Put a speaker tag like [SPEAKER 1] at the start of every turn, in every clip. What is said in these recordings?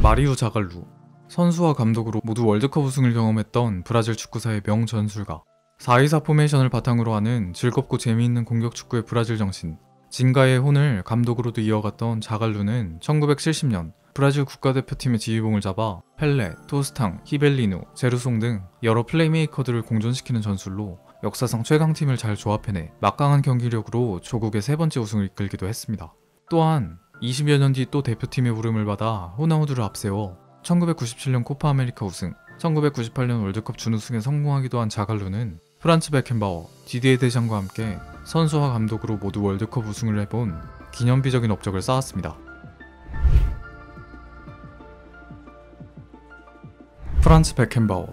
[SPEAKER 1] 마리오 자갈루. 선수와 감독으로 모두 월드컵 우승을 경험했던 브라질 축구사의 명전술가. 4-2-4 포메이션을 바탕으로 하는 즐겁고 재미있는 공격 축구의 브라질 정신. 진가의 혼을 감독으로도 이어갔던 자갈루는 1970년 브라질 국가대표팀의 지휘봉을 잡아 펠레, 토스탕, 히벨리누, 제루송 등 여러 플레이메이커들을 공존시키는 전술로 역사상 최강팀을 잘 조합해내 막강한 경기력으로 조국의 세 번째 우승을 이끌기도 했습니다. 또한 20여 년 뒤 또 대표팀의 부름을 받아 호나우두를 앞세워 1997년 코파 아메리카 우승, 1998년 월드컵 준우승에 성공하기도 한 자갈루는 프란츠 베켄바워, 디디에 데샹과 함께 선수와 감독으로 모두 월드컵 우승을 해본 기념비적인 업적을 쌓았습니다. 프란츠 베켄바워.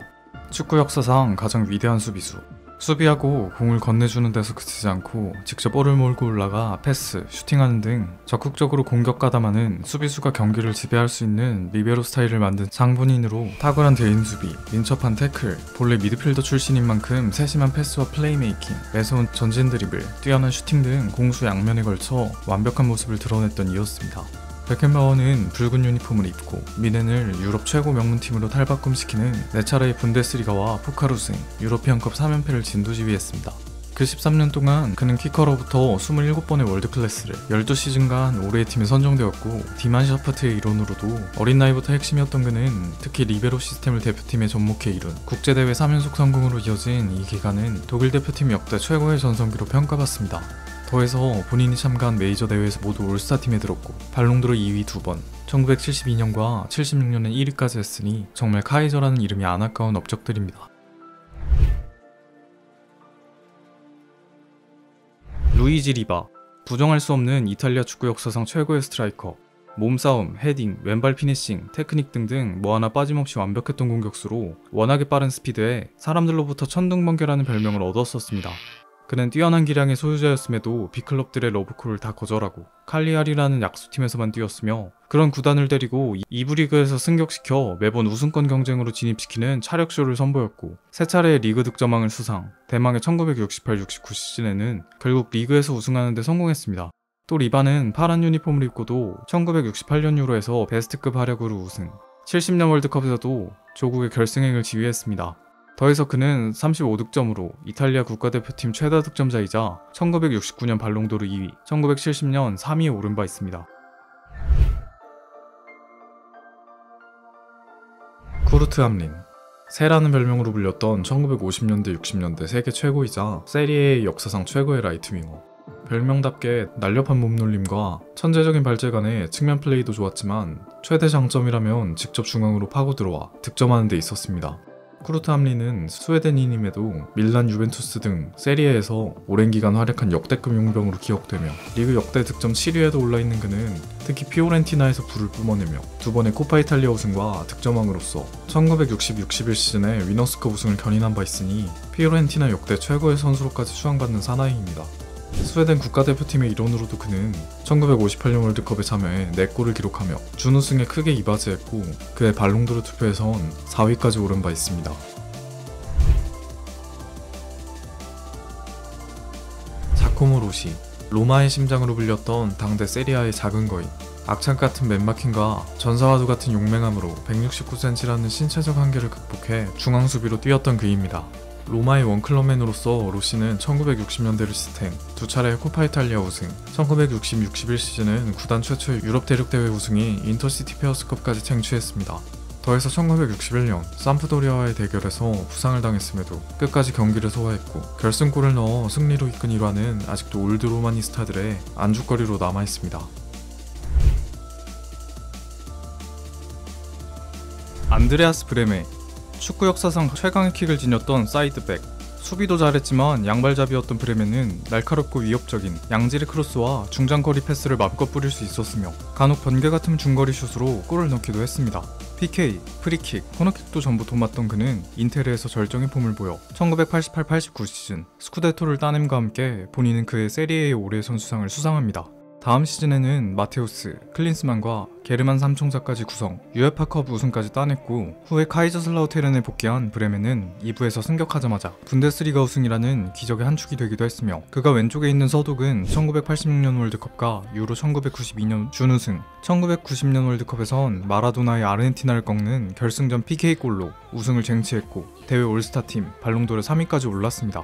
[SPEAKER 1] 축구 역사상 가장 위대한 수비수. 수비하고 공을 건네주는 데서 그치지 않고 직접 볼을 몰고 올라가 패스, 슈팅하는 등 적극적으로 공격 가담하는 수비수가 경기를 지배할 수 있는 리베로 스타일을 만든 장본인으로 탁월한 대인 수비, 민첩한 태클, 본래 미드필더 출신인 만큼 세심한 패스와 플레이메이킹, 매서운 전진 드리블, 뛰어난 슈팅 등 공수 양면에 걸쳐 완벽한 모습을 드러냈던 이였습니다. 베켄바워는 붉은 유니폼을 입고 미넨을 유럽 최고 명문팀으로 탈바꿈시키는 4차례의 분데스리가와 포칼 우승, 유러피언컵 3연패를 진두지휘했습니다. 그 13년 동안 그는 키커로부터 27번의 월드클래스를 12시즌간 올해의 팀에 선정되었고 디만샤프트의 일원으로도 어린 나이부터 핵심이었던 그는 특히 리베로 시스템을 대표팀에 접목해 이룬 국제대회 3연속 성공으로 이어진 이 기간은 독일 대표팀 역대 최고의 전성기로 평가받습니다. 더해서 본인이 참가한 메이저 대회에서 모두 올스타팀에 들었고 발롱도르 2위 2번, 1972년과 76년에 1위까지 했으니 정말 카이저라는 이름이 안 아까운 업적들입니다. 루이지 리바. 부정할 수 없는 이탈리아 축구 역사상 최고의 스트라이커. 몸싸움, 헤딩, 왼발 피니싱, 테크닉 등등 뭐 하나 빠짐없이 완벽했던 공격수로 워낙에 빠른 스피드에 사람들로부터 천둥번개라는 별명을 얻었었습니다. 그는 뛰어난 기량의 소유자였음에도 빅클럽들의 러브콜을 다 거절하고 칼리아리라는 약수팀에서만 뛰었으며 그런 구단을 데리고 2부 리그에서 승격시켜 매번 우승권 경쟁으로 진입시키는 차력쇼를 선보였고 세 차례의 리그 득점왕을 수상, 대망의 1968-69 시즌에는 결국 리그에서 우승하는 데 성공했습니다. 또 리바는 파란 유니폼을 입고도 1968년 유로에서 베스트급 활약으로 우승, 70년 월드컵에서도 조국의 결승행을 지휘했습니다. 더해서 그는 35득점으로 이탈리아 국가대표팀 최다 득점자이자 1969년 발롱도르 2위, 1970년 3위에 오른 바 있습니다. 쿠르트 함린. 새라는 별명으로 불렸던 1950년대 60년대 세계 최고이자 세리에의 역사상 최고의 라이트윙어. 별명답게 날렵한 몸놀림과 천재적인 발재간에 측면 플레이도 좋았지만 최대 장점이라면 직접 중앙으로 파고 들어와 득점하는 데 있었습니다. 쿠르트 함린은 스웨덴인임에도 밀란, 유벤투스 등 세리에에서 오랜 기간 활약한 역대급 용병으로 기억되며 리그 역대 득점 7위에도 올라있는 그는 특히 피오렌티나에서 불을 뿜어내며 2번의 코파 이탈리아 우승과 득점왕으로서 1960-61 시즌에 위너스컵 우승을 견인한 바 있으니 피오렌티나 역대 최고의 선수로까지 추앙받는 사나이입니다. 스웨덴 국가대표팀의 일원으로도 그는 1958년 월드컵에 참여해 4골을 기록하며 준우승에 크게 이바지했고 그의 발롱도르 투표에선 4위까지 오른 바 있습니다. 자코모 로시. 로마의 심장으로 불렸던 당대 세리아의 작은 거인. 악착 같은 맨마킹과 전사와도 같은 용맹함으로 169cm라는 신체적 한계를 극복해 중앙수비로 뛰었던 그입니다. 로마의 원클럽맨으로서 로시는 1960년대를 시스템, 2차례 코파 이탈리아 우승, 1960-61 시즌은 구단 최초의 유럽 대륙대회 우승이 인터시티 페어스컵까지 쟁취했습니다. 더해서 1961년 삼프도리아와의 대결에서 부상을 당했음에도 끝까지 경기를 소화했고 결승골을 넣어 승리로 이끈 일화는 아직도 올드 로마니스타들의 안주거리로 남아있습니다. 안드레아스 브레메. 축구 역사상 최강의 킥을 지녔던 사이드백. 수비도 잘했지만 양발잡이였던 브레멘은 날카롭고 위협적인 양질의 크로스와 중장거리 패스를 맘껏 뿌릴 수 있었으며 간혹 번개 같은 중거리 슛으로 골을 넣기도 했습니다. PK, 프리킥, 코너킥도 전부 도맡던 그는 인테르에서 절정의 폼을 보여 1988-89 시즌 스쿠데토를 따냄과 함께 본인은 그의 세리에의 올해의 선수상을 수상합니다. 다음 시즌에는 마테우스, 클린스만과 게르만 3총사까지 구성, UEFA컵 우승까지 따냈고 후에 카이저슬라우테른에 복귀한 브레멘은 2부에서 승격하자마자 분데스리가 우승이라는 기적의 한 축이 되기도 했으며 그가 왼쪽에 있는 서독은 1986년 월드컵과 유로 1992년 준우승, 1990년 월드컵에선 마라도나의 아르헨티나를 꺾는 결승전 PK골로 우승을 쟁취했고 대회 올스타팀, 발롱도르 3위까지 올랐습니다.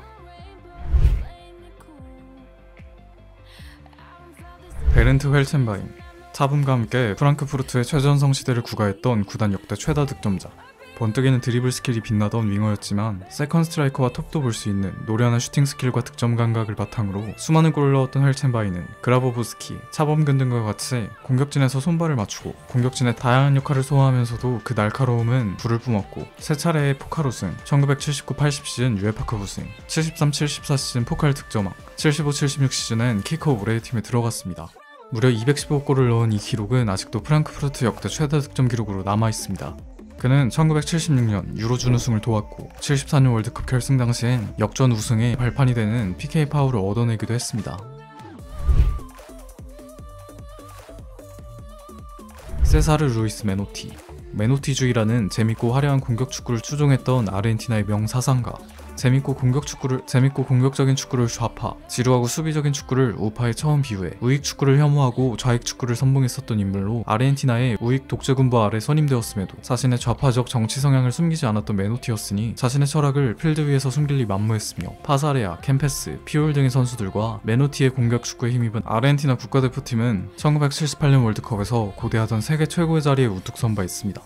[SPEAKER 1] 베른트 헬첸바인, 차붐과 함께 프랑크푸르트의 최전성 시대를 구가했던 구단 역대 최다 득점자. 번뜩이는 드리블 스킬이 빛나던 윙어였지만 세컨 스트라이커와 톱도 볼 수 있는 노련한 슈팅 스킬과 득점 감각을 바탕으로 수많은 골을 넣었던 헬첸바인은 그라보브스키, 차범근 등과 같이 공격진에서 손발을 맞추고 공격진의 다양한 역할을 소화하면서도 그 날카로움은 불을 뿜었고 세 차례의 포칼 우승, 1979-80 시즌 UEFA컵 우승, 73-74 시즌 포칼 득점왕, 75-76 시즌엔 키커 올해의 팀에 들어갔습니다. 무려 215골을 넣은 이 기록은 아직도 프랑크푸르트 역대 최다 득점 기록으로 남아있습니다. 그는 1976년 유로 준우승을 도왔고 74년 월드컵 결승 당시엔 역전 우승의 발판이 되는 PK 파울을 얻어내기도 했습니다. 세사르 루이스 메노티, 메노티주의라는 재밌고 화려한 공격 축구를 추종했던 아르헨티나의 명사상가. 재밌고 공격적인 축구를 좌파, 지루하고 수비적인 축구를 우파에 처음 비유해 우익 축구를 혐오하고 좌익 축구를 선봉했었던 인물로 아르헨티나의 우익 독재군부 아래 선임되었음에도 자신의 좌파적 정치 성향을 숨기지 않았던 메노티였으니 자신의 철학을 필드 위에서 숨길 리 만무했으며 파사레아, 캠페스, 피올 등의 선수들과 메노티의 공격 축구에 힘입은 아르헨티나 국가대표팀은 1978년 월드컵에서 고대하던 세계 최고의 자리에 우뚝 선 바 있습니다.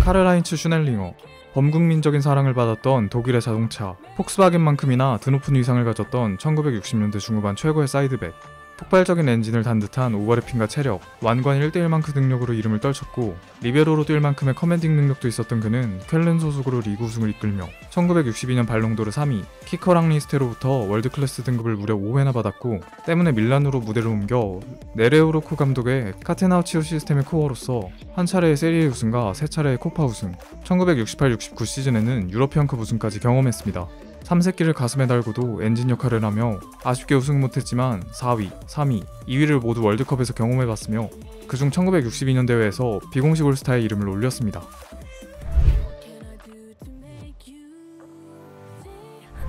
[SPEAKER 1] 카를하인츠 슈넬링어, 범국민적인 사랑을 받았던 독일의 자동차 폭스바겐만큼이나 드높은 위상을 가졌던 1960년대 중후반 최고의 사이드백, 폭발적인 엔진을 단 듯한 오버래핑과 체력, 완관 1대1만큼 능력으로 이름을 떨쳤고 리베로로 뛸 만큼의 커맨딩 능력도 있었던 그는 쾰른 소속으로 리그 우승을 이끌며 1962년 발롱도르 3위, 키커랑 리스테로부터 월드클래스 등급을 무려 5회나 받았고 때문에 밀란으로 무대를 옮겨 네레오로코 감독의 카테나우치오 시스템의 코어로서 한 차례의 세리에 우승과 세 차례의 코파 우승, 1968-69 시즌에는 유러피언컵 우승까지 경험했습니다. 3새끼를 가슴에 달고도 엔진 역할을 하며 아쉽게 우승 못했지만 4위, 3위, 2위를 모두 월드컵에서 경험해봤으며 그중 1962년 대회에서 비공식 올스타에 이름을 올렸습니다.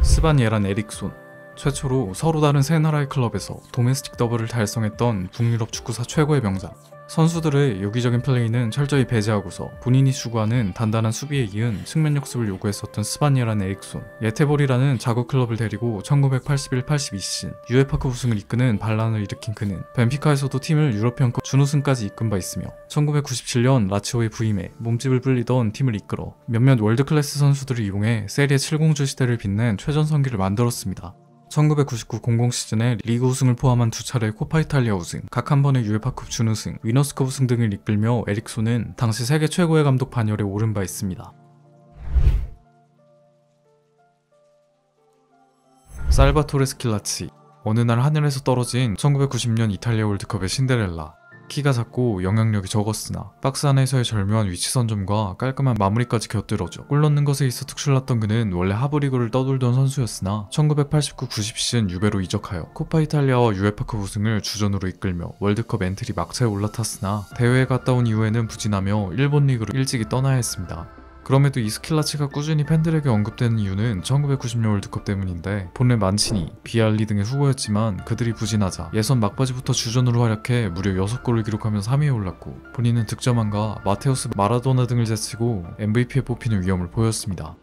[SPEAKER 1] 스반 예란 에릭손, 최초로 서로 다른 세 나라의 클럽에서 도메스틱 더블을 달성했던 북유럽 축구사 최고의 명장. 선수들의 유기적인 플레이는 철저히 배제하고서 본인이 추구하는 단단한 수비에 이은 측면 역습을 요구했었던 스바니에란 에릭손, 예테볼이라는 자국 클럽을 데리고 1981-82 시즌 UEFA컵 우승을 이끄는 반란을 일으킨 그는 벤피카에서도 팀을 유러피언컵 준우승까지 이끈 바 있으며 1997년 라치오에 부임해 몸집을 불리던 팀을 이끌어 몇몇 월드클래스 선수들을 이용해 세리에 7공주 시대를 빛낸 최전성기를 만들었습니다. 1999-00 시즌에 리그 우승을 포함한 두 차례의 코파 이탈리아 우승, 각 한 번의 UEFA컵 준우승, 위너스컵 우승 등을 이끌며 에릭손은 당시 세계 최고의 감독 반열에 오른 바 있습니다. 살바토레 스킬라치, 어느 날 하늘에서 떨어진 1990년 이탈리아 월드컵의 신데렐라. 키가 작고 영향력이 적었으나 박스 안에서의 절묘한 위치 선점과 깔끔한 마무리까지 곁들여져 골 넣는 것에 있어 특출났던 그는 원래 하브리그를 떠돌던 선수였으나 1989-90 시즌 유베로 이적하여 코파 이탈리아와 UEFA컵 우승을 주전으로 이끌며 월드컵 엔트리 막차에 올라탔으나 대회에 갔다 온 이후에는 부진하며 일본 리그로 일찍이 떠나야 했습니다. 그럼에도 이 스킬라치가 꾸준히 팬들에게 언급되는 이유는 1990년 월드컵 때문인데 본래 만치니, 비알리 등의 후보였지만 그들이 부진하자 예선 막바지부터 주전으로 활약해 무려 6골을 기록하면서 3위에 올랐고 본인은 득점왕과 마테우스, 마라도나 등을 제치고 MVP에 뽑히는 위험을 보였습니다.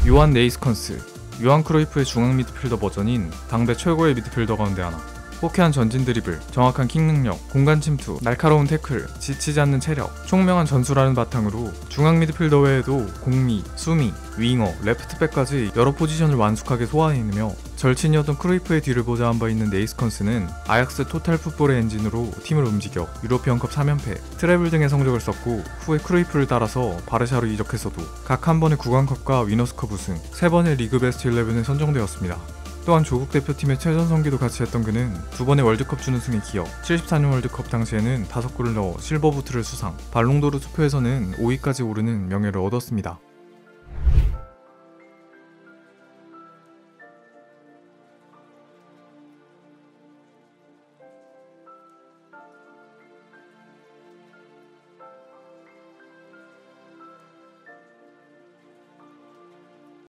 [SPEAKER 1] 요한 네이스컨스, 요한 크로이프의 중앙 미드필더 버전인 당대 최고의 미드필더 가운데 하나. 호쾌한 전진 드리블, 정확한 킥 능력, 공간 침투, 날카로운 태클, 지치지 않는 체력, 총명한 전술하는 바탕으로 중앙 미드필더 외에도 공미, 수미, 윙어, 레프트백까지 여러 포지션을 완숙하게 소화해내며 절친이었던 크루이프의 뒤를 보좌한 바 있는 네이스컨스는 아약스 토탈 풋볼의 엔진으로 팀을 움직여 유로피언컵 3연패, 트래블 등의 성적을 썼고 후에 크루이프를 따라서 바르샤로 이적해서도 각 한 번의 구강컵과 위너스컵 우승, 3번의 리그 베스트 11에 선정되었습니다. 또한 조국 대표팀의 최전성기도 같이 했던 그는 2번의 월드컵 준우승에 기여 74년 월드컵 당시에는 5골을 넣어 실버부트를 수상, 발롱도르 투표에서는 5위까지 오르는 명예를 얻었습니다.